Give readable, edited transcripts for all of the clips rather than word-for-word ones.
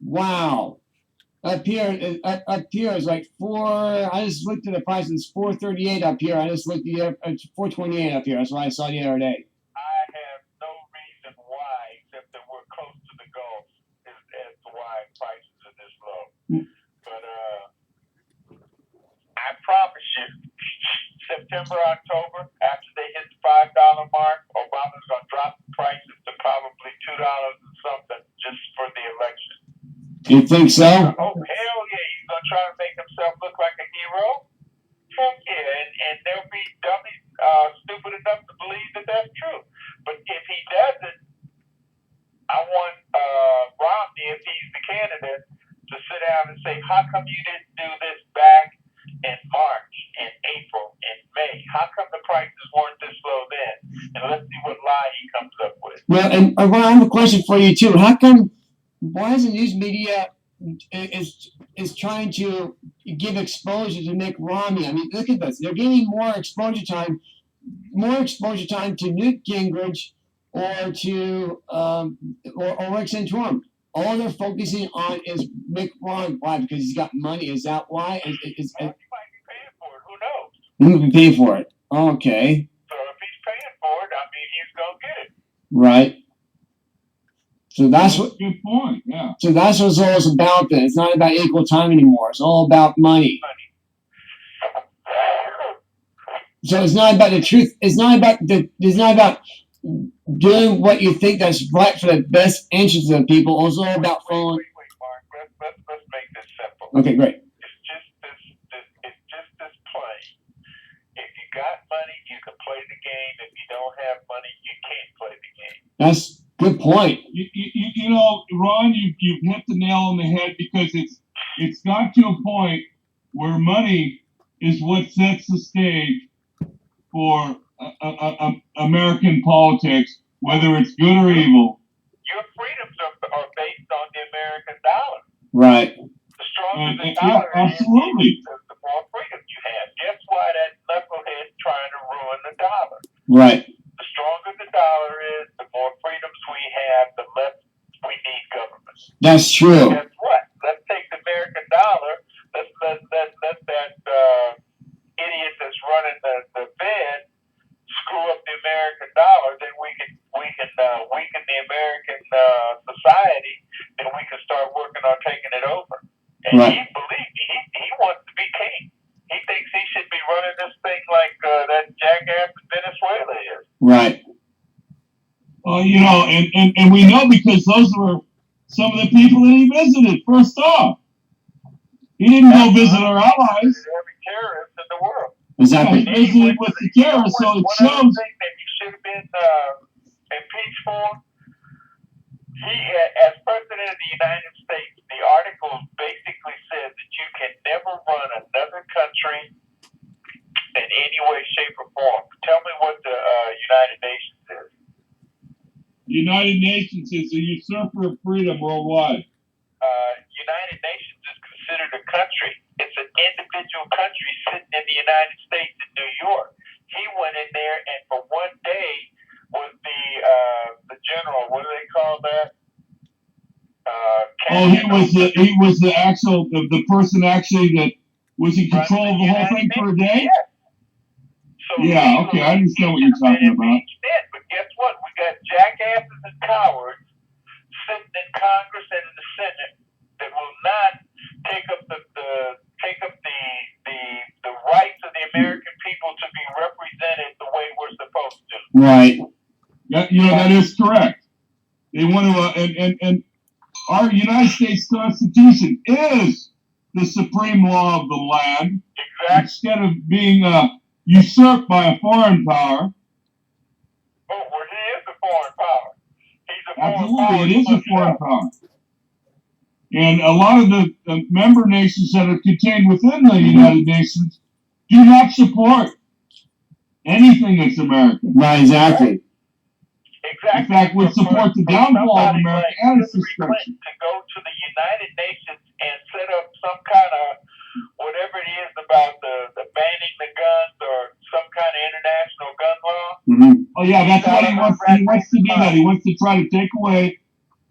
Wow. Up here is like four. I just looked at the price. It's 438 up here. I just looked at 428 up here. That's what I saw the other day. I have no reason why, except that we're close to the Gulf, as to why prices are this low. But I promise you, September, October, after they hit the $5 mark, Obama's going to drop the prices to probably $2 and something just for the election. You think so? Oh, hell yeah. He's going to try to make himself look like a hero. Heck yeah. And there'll be dummies stupid enough to believe that that's true. But if he doesn't, I want Romney, if he's the candidate, to sit down and say, how come you didn't do this back in March, in April, in May? How come the prices weren't this low then? And let's see what lie he comes up with. Well, and Ron, I have a question for you too. How come? Why is the news media is trying to give exposure to Mitt Romney? I mean, look at this. They're giving more exposure time to Newt Gingrich or to or Rick Santorum. All they're focusing on is Mitt Romney. Why? Because he's got money. Is that why? He might be paying for it. Who knows? He might be paying for it. Okay. So if he's paying for it, I mean, he's gonna get it. Right. So that's what. Good point. Yeah. So that's what it's all about. Then it's not about equal time anymore. It's all about money. So it's not about the truth. It's not about doing what you think that's right for the best interests of the people. It's all about following. Wait, Mark. Let's make this simple. Okay, great. It's just this plain. If you got money, you can play the game. If you don't have money, you can't play the game. That's good point. You know, Ron, you've hit the nail on the head because it's got to a point where money is what sets the stage for American politics, whether it's good or evil. Your freedoms are based on the American dollar. Right. The stronger the dollar absolutely. is, the more freedom you have. Guess why that knucklehead trying to ruin the dollar? Right. The stronger the dollar is, the more freedoms we have, the less we need government. That's true. Guess what? Let's take the American dollar. Let's let that idiot that's running the Fed screw up the American dollar. Then we can weaken the American society. Then we can start working on taking it over. And right. He wants to be king. He thinks he should be running this thing like that jackass in Venezuela is. Right. You know, and we know because those were some of the people that he visited. First off, he didn't go visit our allies. Every terrorist in the world. Exactly. Yeah, he visited with the terrorists, so it shows. One thing that he should have been impeached for. He, as president of the United States, the article basically says that you can never run another country in any way, shape, or form. Tell me what the United Nations is. The United Nations is a usurper of freedom worldwide. United Nations is considered a country. It's an individual country sitting in the United States in New York. He went in there and for one day was the general. What do they call that? He was the actual the person actually that was in control of the whole thing for a day. Yeah. So yeah. Okay, I understand what you're talking about. But guess what? We got jackasses and cowards sitting in Congress and in the Senate that will not take up the rights of the American people to be represented the way we're supposed to. Right. That is correct. They want to, and our United States Constitution is the supreme law of the land. Exactly. Instead of being usurped by a foreign power. Oh, well, he is a foreign power. He's a foreign Absolutely, power. it is a foreign power. And a lot of the member nations that are contained within the United Nations do not support anything that's American. Right, exactly. Exactly. In fact, would support the downfall of America and its destruction. To go to the United Nations and set up some kind of whatever it is about the banning the guns or some kind of international gun law. Mm-hmm. Oh yeah, that's what he wants. He wants to do that. He wants to try to take away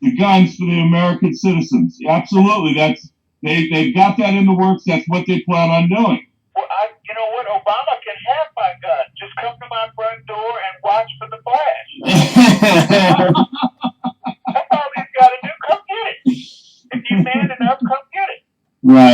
the guns for the American citizens. Absolutely, they've got that in the works. That's what they plan on doing. Well, you know what? Obama can have my gun. Just come to my front door and watch for the flash. That's all he's got to do. Come get it. If you're man enough, come get it. Right.